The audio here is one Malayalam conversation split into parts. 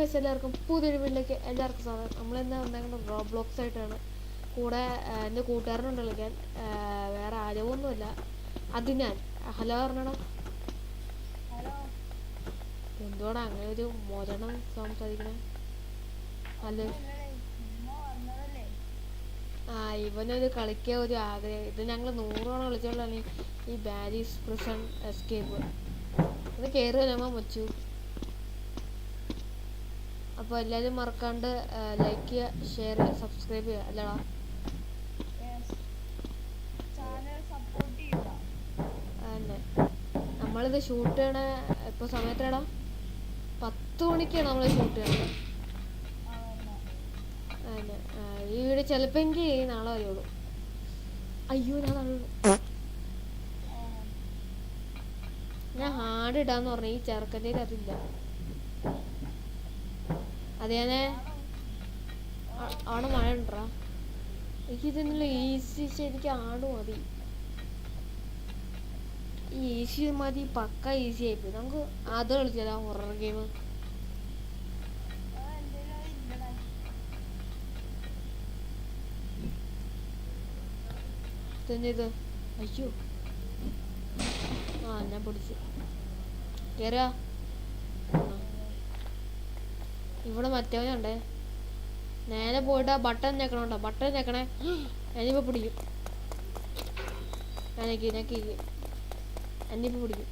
ഗൈസ്, എല്ലാവർക്കും പുതിയൊരു വീട്ടിലേക്ക് എല്ലാവർക്കും സ്വാഗതം. നമ്മളിന്ന് വന്നേക്കുന്നത് റോബ്ലോക്സ് ആയിട്ടാണ്. കൂടെ എൻ്റെ കൂട്ടുകാരനുണ്ട് കളിക്കാൻ. വേറെ ആരവൊന്നുമില്ല, അത് ഞാൻ. ഹലോ പറഞ്ഞടാ. എന്തുവാടാ അങ്ങനെ ഒരു മോചനം സംസാരിക്കണേ? ഹലോ. ഇവനൊരു കളിക്കാൻ ഒരു ആഗ്രഹം. ഇത് ഞങ്ങൾ 100 തവണ കളിച്ചോളാണ് ഈ ബാരീസ് പ്രിസൺ എസ്കേപ്പ്. ഇത് കയറി വരാമോ മച്ചു? അപ്പോൾ എല്ലാവരും മറക്കാണ്ട് ലൈക്ക് ചെയ്യുക, ഷെയർ ചെയ്യുക, സബ്സ്ക്രൈബ് ചെയ്യുക. അല്ലടാ, അതന്നെ. നമ്മളിത് ഷൂട്ട് ചെയ്യണ ഇപ്പോൾ സമയത്തേടാ 10 മണിക്കാണ് നമ്മൾ ഷൂട്ട് ചെയ്യണത്. അതന്നെ. ഈ വീഡിയോ ചിലപ്പോൾ എനിക്ക് നാളെ വരുള്ളൂ. അയ്യോ, ഞാൻ ഹാർഡ് ഇടാന്ന് പറഞ്ഞു. ഈ ചെറുക്കൻ്റെ അതില്ല. അത് ഞാന് അവിടെ മഴ ഉണ്ടാ. എനിക്കിതൊന്നുമില്ല, ഈസി. എനിക്ക് ആട് മതി, ഈ ഈസി മതി. പക്ക ഈസി ആയിപ്പോയി. നമുക്ക് അത് കളിച്ചാലോ, ഹൊറർ ഗെയിം. തന്നെ ഇത്. അയ്യോ, ഞാൻ പിടിച്ചു. കേറാ. ഇവിടെ മറ്റവനുണ്ടേ. നേരെ പോയിട്ട് ആ ബട്ടൺ ഞെക്കണോട്ടോ. ബട്ടൺ ഞെക്കണേ. ഞാനിപ്പോൾ പിടിക്കും. ഞാനേക്ക് എന്നിപ്പോൾ പിടിക്കും.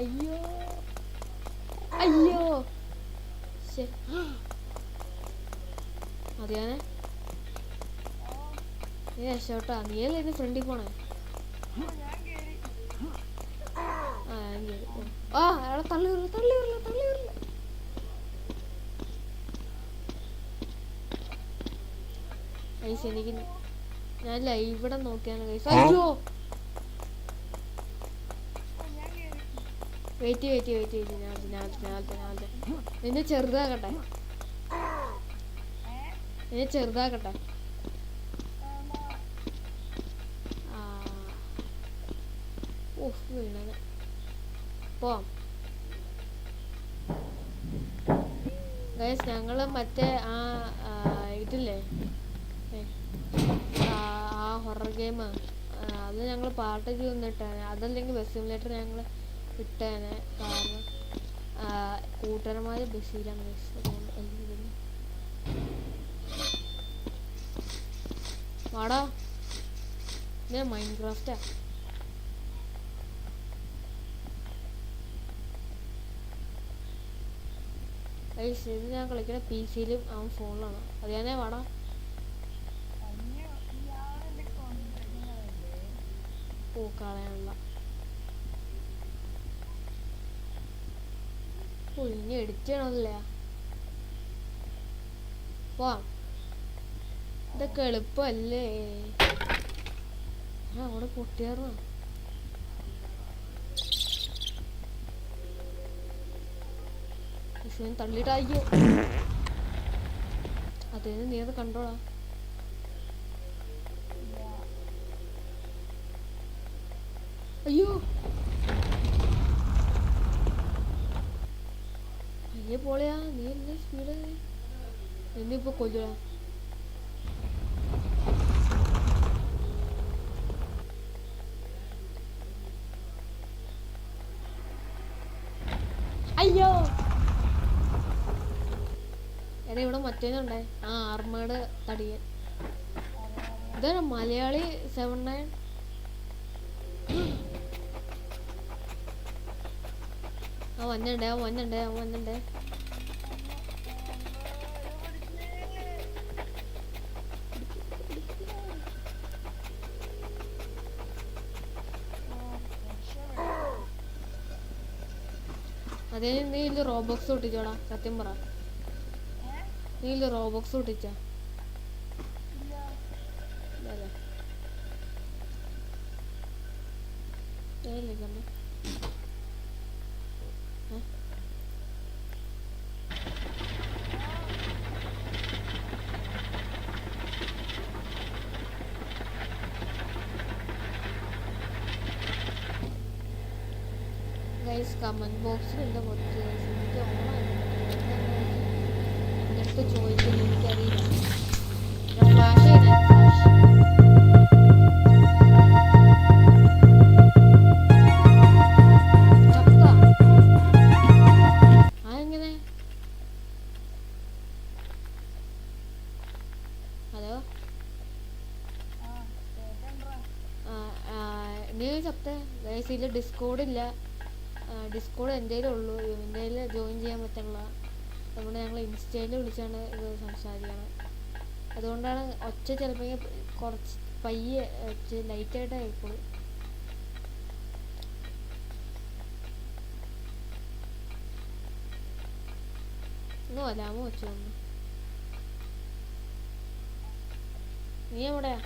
അയ്യോ അയ്യോ, അറിയാനേ. നീ രക്ഷോട്ടാ. നീയല്ലേ ഇത് ഫ്രണ്ടിൽ പോണേ? അയാളെ തള്ളി വരില്ല. ഗൈസ്, എനിക്ക് ഞാൻ ലൈവിടെ നോക്കിയാണ് ഗൈസ്. അയ്യോ, വെയിറ്റ്. ഞാൻ നിന്നെ ചെറുതാക്കട്ടെ. വീണത്. പോവാം ഗൈസ്. ഞങ്ങള് മറ്റേ ഇതില്ലേ, ആ ഹൊറർ ഗെയിം, അത് ഞങ്ങൾ പാട്ട് ഇട്ടേനെ. അതല്ലെങ്കിൽ ബസ് സിമുലേറ്റർ ഞങ്ങൾ ഇട്ടേനെ. കാരണം കൂട്ടുകാരന്മാര് ബസ്സിലാണ് ഗൈസ്. വാടാ, ഞാൻ മൈൻക്രാഫ്റ്റാ. ഇത് ഞാൻ കളിക്കണ PC-യിലും അവൻ ഫോണിലാണ്. അത് ഞാനേ. വാടാ, കളയാനുള്ള. ഇനി എഡിറ്റ് ചെയ്യണമല്ലേ? പോവാം. ഇതൊക്കെ എളുപ്പമല്ലേ? അവിടെ പൊട്ടിയാർന്നോ? തള്ളിയിട്ട്. അയ്യോ, അതേന്ന് നീ അത് കണ്ടോടാ. അയ്യോ, അയ്യേ പോളയാ. നീ എന്താ സ്പീഡ്? എന്നിപ്പോ കൊല്ലുക. അയ്യോ, ഇവിടെ മറ്റേനുണ്ടേ. ആർമേഡ് തടിയൻ. ഇതാണ് മലയാളി 79. വന്നുണ്ടേ. അതേ, നീ ഇല്ല റോബോക്സ് ഒട്ടിച്ചോടാ. സത്യം പറ, നീ ഇല്ല റോബോക്സ് ഒട്ടിച്ച? കമന്റ് ബോക്സിൽ എന്താ കുറച്ച് എനിക്ക് എൻ്റെ അടുത്ത് ചോദിക്കുന്നു, എനിക്കറിയില്ല. ഫ്ലാഷ് ചെയ്യണേ, ഫ്ലാഷ്. ചത്ത എങ്ങനെ? ഹലോ, നീ ചത്തേ? ഗൈസ് ഇതിൽ ഡിസ്കോഡ് ഇല്ല. ഡിസ്കോഡ് എൻ്റെ ഉള്ളൂ, ഇവൻ്റെ ജോയിൻ ചെയ്യാൻ പറ്റുള്ള. അതുകൊണ്ട് ഞങ്ങൾ ഇൻസ്റ്റയിൽ വിളിച്ചാണ് ഇത് സംസാരിക്കണം. അതുകൊണ്ടാണ് ഒച്ച ചിലപ്പോൾ കുറച്ച് പയ്യെ ലൈറ്റായിട്ടാണ് കേൾക്കുള്ളൂ. ഒന്നും അലാമോ വെച്ചു വന്നു. നീ എവിടെയാ?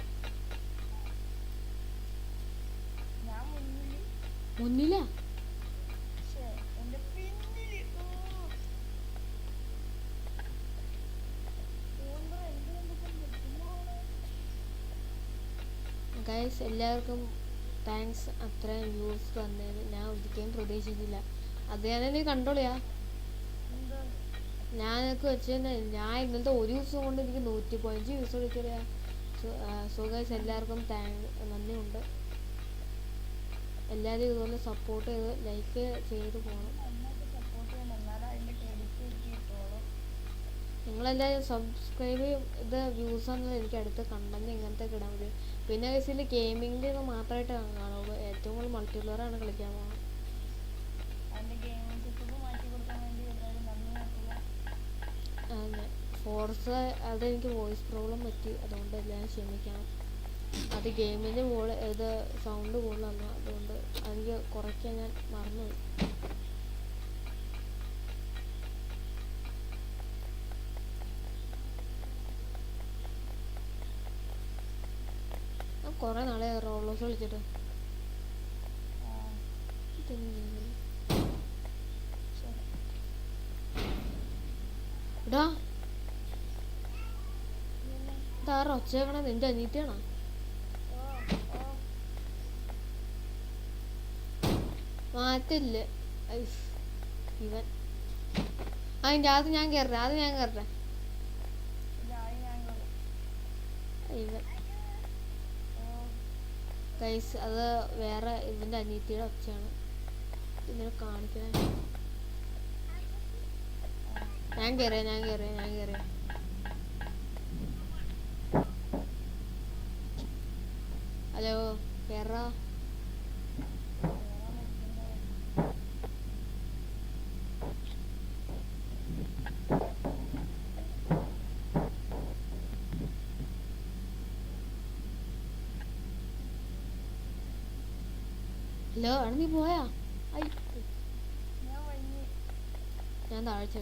മുന്നിലാ? ഗൈസ് എല്ലാവർക്കും താങ്ക്സ്, അത്രയും വ്യൂസ് വന്നതിന്. ഞാൻ ഒരിക്കലും പ്രതീക്ഷിച്ചില്ല. അത് ഞാൻ നീ കണ്ടോളിയാ. ഞാനൊക്കെ വെച്ചാൽ ഞാൻ ഇന്നലത്തെ ഒരു ദിവസം കൊണ്ട് എനിക്ക് 115 വ്യൂസ് വിളിക്കറിയാ. സോ ഗൈസ് എല്ലാവർക്കും നന്ദിയുണ്ട്. എല്ലാവരും ഇതുപോലെ സപ്പോർട്ട് ചെയ്ത് ലൈക്ക് ചെയ്ത് പോകണം. നിങ്ങളെല്ലാവരും സബ്സ്ക്രൈബ് ചെയ്യും. ഇത് വ്യൂസ് ഒന്നും എനിക്ക് അടുത്ത് കണ്ടെങ്കിൽ ഇങ്ങനത്തെ ഇടാൻ പറ്റും. പിന്നെ കേസിൽ ഗെയിമിങ്ങിൻ്റെ ഇത് മാത്രമായിട്ട് കാണുള്ളൂ. ഏറ്റവും കൂടുതൽ മൾട്ടിപ്ലെയറാണ് കളിക്കാൻ പോകുന്നത്. ഫോർസ് അതെനിക്ക് വോയിസ് പ്രോബ്ലം പറ്റി, അതുകൊണ്ട് എല്ലാം ക്ഷമിക്കണം. അത് ഗെയിമിൻ്റെ ഇത് സൗണ്ട് കൂടുതലാണ്, അതുകൊണ്ട് എനിക്ക് കുറയ്ക്കാൻ ഞാൻ മറന്നുപോയി. കുറേ നാളെ റോളോസ് കളിച്ചിട്ട്. ഇടാ ഇതാറ് ഒച്ചേക്കണ നിന്റെ അനീത്തിയാണോ? മാറ്റില്ല ഇവൻ. അതിൻ്റെ അത് ഞാൻ കയറട്ടെ. ഇവൻ ഗൈസ് അത് വേറെ ഇവൻ്റെ അനീത്തിയുടെ ഒച്ചയാണ്. ഇതിനെ കാണിക്കണേ. ഞാൻ കയറിയ ഹലോ കേറാ. ഹലോ ആണ് നീ പോയാ? ഞാൻ താഴ്ച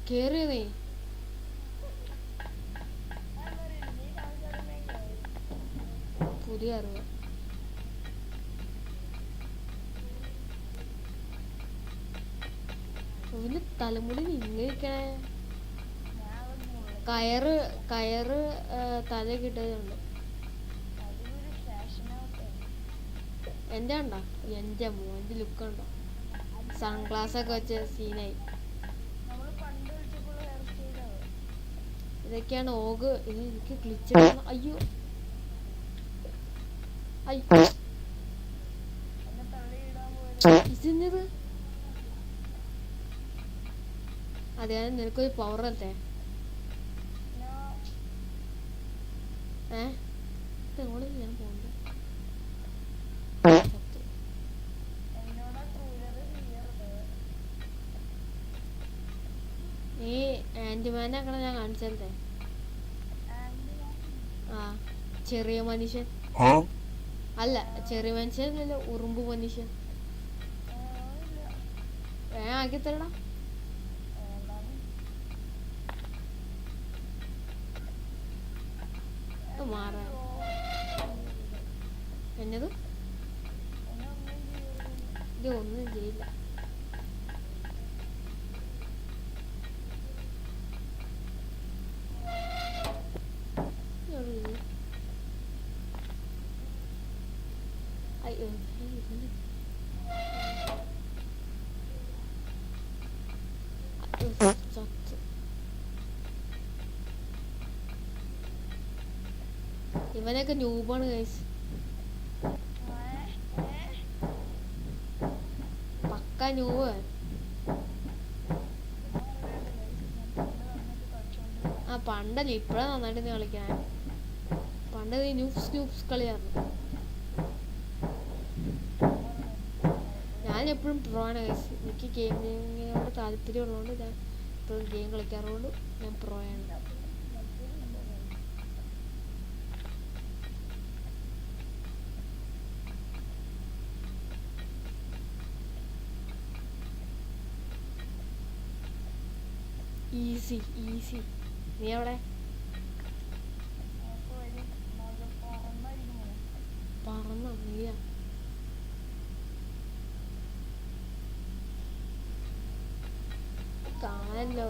കേറിയ നീ. പുതിയ അറിവ്. അവന് തലമുടി നിന്നിരിക്കണേ. കയറ് തല കിട്ടുന്നുണ്ട്. എൻ്റെ ഉണ്ടോ? എൻ്റെ മോൻ്റെ ലുക്ക് ഉണ്ടോ? സൺഗ്ലാസ് ഒക്കെ വെച്ച് സീനായി. ഇതൊക്കെയാണ് ഓഗ്. ഇത് എനിക്ക് ക്ലിച്ച്. അയ്യോ ഇതെന്നത്? അതെ, നിനക്കൊരു പവർ അല്ലേ? എങ്ങോട്ട് ഞാൻ പോകണ്ട. ഈ ആന്റിമാനെ അങ്ങനെ ഞാൻ കാണിച്ചല്ലേ? ആ ചെറിയ മനുഷ്യൻ അല്ല, ചെറിയ മനുഷ്യനല്ല, ഉറുമ്പ് മനുഷ്യൻ. ആക്കി തരടാ. മാറാ എന്നത്? ഇത് ഒന്നും ചെയ്യില്ല. ചത്ത്. ഇവനൊക്കെ ന്യൂബാണ് ഗൈസ്. പക്ക ന്യൂബ്. ആ പണ്ടല്ലേ, ഇപ്പഴാ നന്നായിട്ട് നീ കളിക്കാൻ. പണ്ട് നീ ന്യൂബ്സ് കളിയായിരുന്നു. ഞാൻ എപ്പോഴും പ്രോ ആണ് ഗൈസ്. എനിക്ക് ഗെയിമിങ്ങിനോട് താല്പര്യമുള്ളതുകൊണ്ട് ഞാൻ എപ്പോഴും ഗെയിം കളിക്കാറുകൊണ്ട് ഞാൻ പ്രോ ആണ്. ഈസി. നീ എവിടെ? പറന്നോ നീയാ? കാണല്ലോ.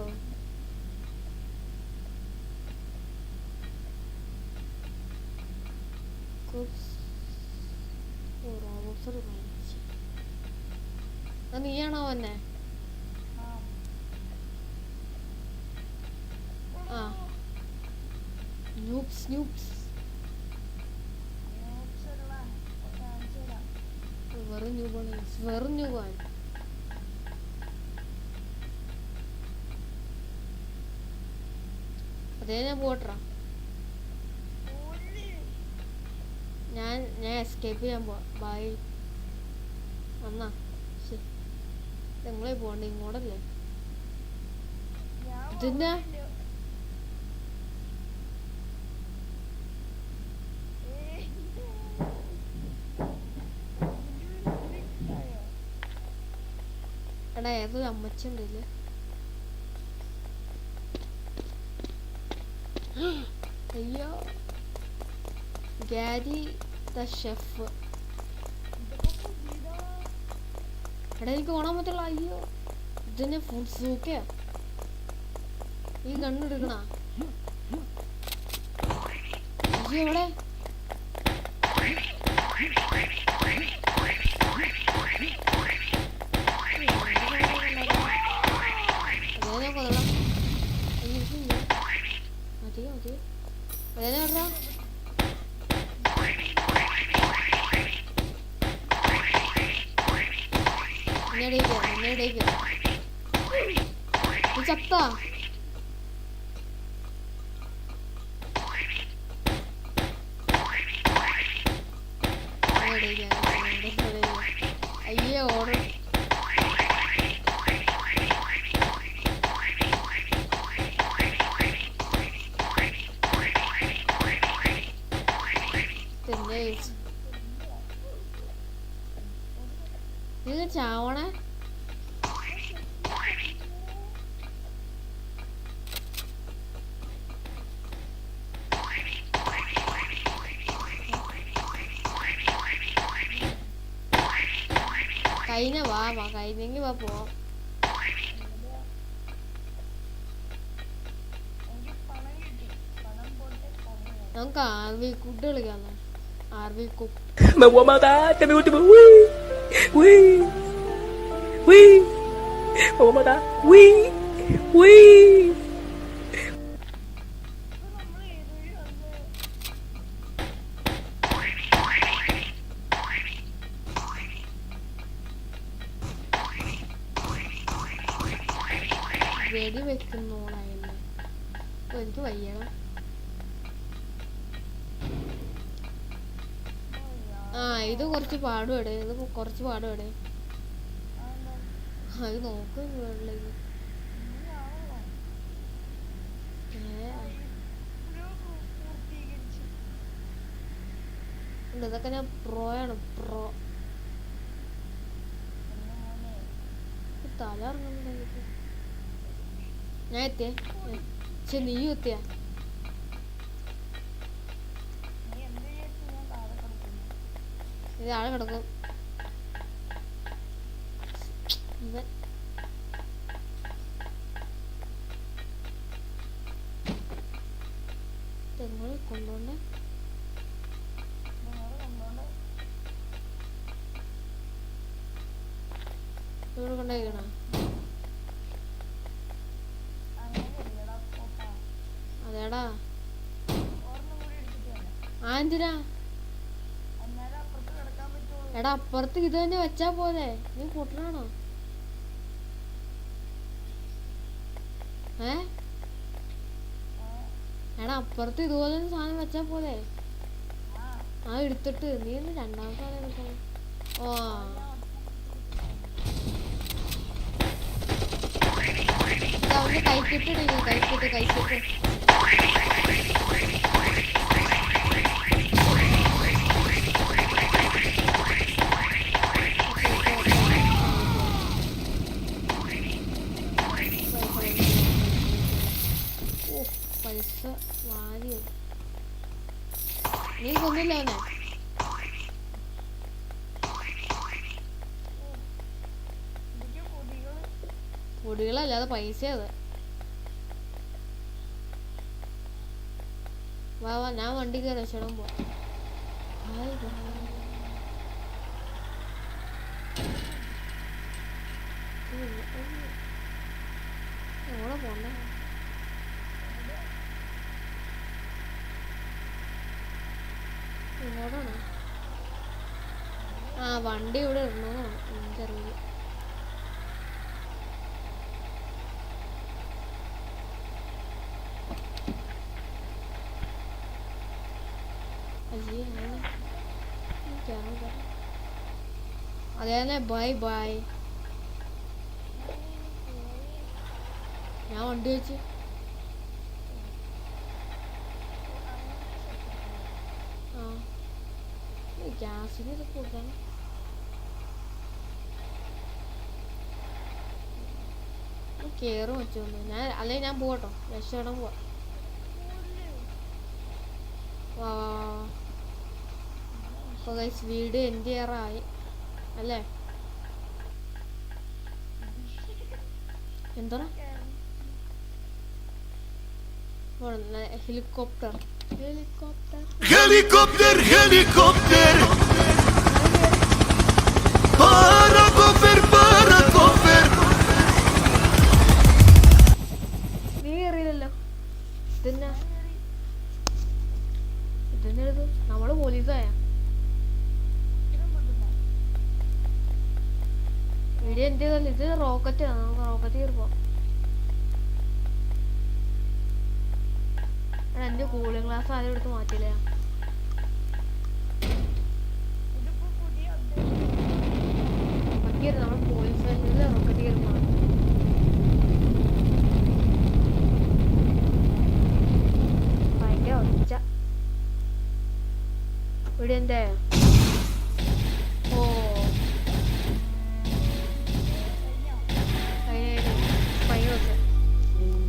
നീയാണോ വന്നെ? ആ ന്യൂബ്സ് വെറും ന്യൂബാണ്. അതേ ഞാൻ പോട്ടാ. ഞാൻ എസ്കേപ്പ് ചെയ്യാൻ പോവാ. ബൈ. വന്നാ ശരി. നിങ്ങളെ പോകണ്ട ഇങ്ങോട്ടല്ലേ? ഇതിന്റെ എടാ ഏതൊരു അമ്മച്ചുണ്ടല്ലേ? അയ്യോ, ഗാരി ദ ഷെഫ്. എടാ എനിക്ക് ഓണാൻ പറ്റുള്ള. അയ്യോ, ഇതിനെ ഫുൾ സൂക്കയാ. ഈ കണ്ണെടുക്കണ. അയ്യോ എവിടെ? അതേ കൊള്ളാം. മതി അതേ പറഞ്ഞ. ചത്താ? അയ്യോ ഓർഡർ. ഇത് ചാവണേ. കഴിഞ്ഞ വാ കഴിഞ്ഞെങ്കി വാ പോവാം. നമുക്ക് ആർവി കുഡ് കളിക്കാന്ന്. Aarvi cook. Me voy a matar, este es mi último. Uy. Me voy a matar. Uy. വെടി വെക്കുന്നോളായിരുന്നു. എനിക്ക് വയ്യണം. ആ ഇത് കുറച്ച് പാടുപെടേ. ഇത് നോക്ക്. ഇതൊക്കെ ഞാൻ പ്രോയാണ്. പ്രോ തല ഇറങ്ങുന്നുണ്ട്. ഞാൻ എത്തിയേ. പക്ഷെ നീയും എത്തിയാ? ഇത് ആള് കിടക്കും. ഇവൻ തെങ്ങോളി കൊണ്ടോണ്ടേ. ഇവിടെ കൊണ്ടുപോയിക്കണ. എടാ ആ എന്തിനാ എടാ അപ്പുറത്ത് ഇത് തന്നെ വെച്ചാ പോലെ നീ കൂട്ടണാണോ എടാ അപ്പുറത്ത് ഇതുപോലെ സാധനം വെച്ചാ പോലെ ആ എടുത്തിട്ട് നീ ഒന്ന് രണ്ടാമത്തെ ആളെ വെക്കണം ഓ അവന്റെ കൈക്കിട്ടിടേ കൈക്കിട്ട് പൈസ വാരിയോ നീ കൊന്നില്ല അവനെ പൊടികളല്ലാതെ പൈസ അത് വാ വാ ഞാൻ വണ്ടി കയറി രക്ഷണം പോവാ എവിടെ പോണ്ട ഇങ്ങോട്ടാണോ ആ വണ്ടി ഇവിടെ ഇടണോ എനിക്കറിയില്ല അതെ ബൈ ബൈ ഞാൻ വണ്ടി വെച്ച് ആ ഗ്യാസിന് ഇതൊക്കെ കൊടുക്കണം കേറും വെച്ചോണ്ട് ഞാൻ അല്ലെങ്കിൽ ഞാൻ പോകട്ടോ രക്ഷപ്പെടാൻ പോവാ വാ അപ്പോൾ ഗൈസ് വീട് എൻ്റെ ആയി അല്ലേ എന്താണ് ഹെലികോപ്റ്റർ ഹെലികോപ്റ്റർ ഹെലികോപ്റ്റർ ഹെലികോപ്റ്റർ പാരാകോപ്റ്റർ പാരാകോപ്റ്റർ നീ അറിയില്ലല്ലോ ഇതെന്നാ ഇതെന്നെടുത്ത് നമ്മള് പോലീസായ വീഡിയോ എന്റേതല്ല ഇത് റോക്കറ്റ് റോക്കറ്റ് കയറിപ്പോ എന്റെ കൂളിംഗ് ഗ്ലാസ് ആദ്യം എടുത്ത് മാറ്റില്ലേ നമ്മൾ പോലീസ് റോക്കറ്റ് കയറിപ്പോ ഭയങ്കര ഒച്ച ഇവിടെ എന്തേ ഓ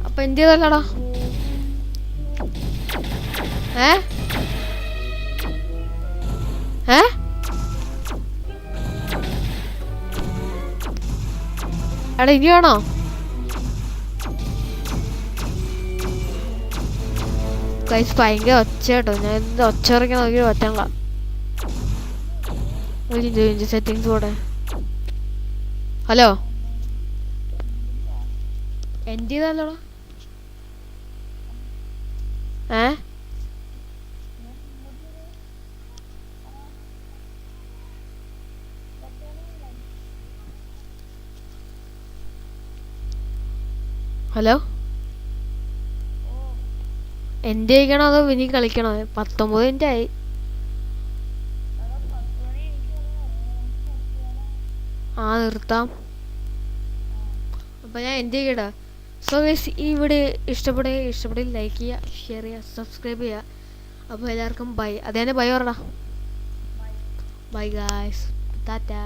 അപ്പൊ എന്റേതല്ലടാ എടാ ഇനിയാണോ ഗൈസ് ഭയങ്കര ഒച്ച കേട്ടോ ഞാൻ എന്ത് ഒച്ച ഇറക്കാൻ നോക്കി പറ്റണ്ട സെറ്റിങ്സ് കൂടെ ഹലോ എന്റേതല്ലടാ ഹലോ എൻ്റെ കഴിക്കണോ അതോ ഇനി കളിക്കണോ 19 മിനിറ്റ് ആയി ആ നിർത്താം അപ്പം ഞാൻ എൻ്റെ കേടാ സോ ഗൈസ് ഈ വീഡിയോ ഇഷ്ടപ്പെടുക ലൈക്ക് ചെയ്യുക ഷെയർ ചെയ്യുക സബ്സ്ക്രൈബ് ചെയ്യുക അപ്പോൾ എല്ലാവർക്കും ബൈ അതേ ബൈ പറടാ ബൈ ഗൈസ് ടാറ്റാ